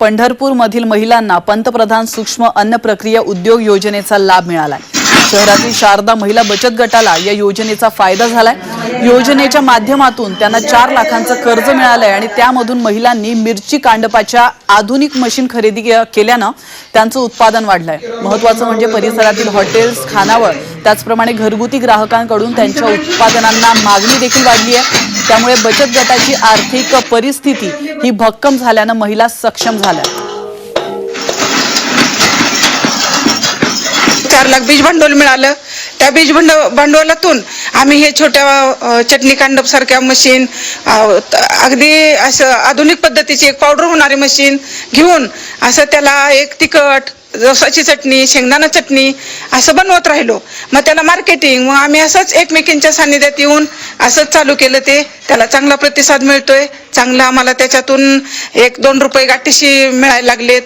पंढरपूरमधील महिलांना पंतप्रधान सूक्ष्म अन्न प्रक्रिया उद्योग योजनेचा लाभ मिळालाय। शहरातील शारदा महिला बचत गटाला या योजनेचा फायदा झालाय। योजनेच्या माध्यमातून त्यांना 4 लाखांचं कर्ज मिळालंय आणि त्यामधून महिलांनी मिरची कांडपाच्या आधुनिक मशीन खरेदी केल्यानं त्यांचं उत्पादन वाढलंय। महत्त्वाचं म्हणजे परिसरातील हॉटेल्स, खानावळ त्याचप्रमाणे घरगुती ग्राहकांकडून त्यांच्या उत्पादनांना मागणी देखील वाढली आहे। त्यामुळे बचत गटाची आर्थिक परिस्थिती ही भक्कम झाल्यानं महिला सक्षम झाल्या। 4 लाख बीज भांडवल मिळालं। त्या बीज भांडवलातून आम्ही हे छोट्या चटणी कांडप सारख्या मशीन, अगदी असं आधुनिक पद्धतीची एक पावडर होणारी मशीन घेऊन असं त्याला एक तिखट, जवसाची चटणी, शेंगदाणा चटणी असं बनवत राहिलो। मग त्याला मार्केटिंग, मग आम्ही असंच एकमेकींच्या सानिध्यात येऊन असंच चालू केलं। त्याला चांगला प्रतिसाद मिळतोय। चांगला आम्हाला त्याच्यातून 1-2 रुपये गाठीशी मिळायला लागलेत।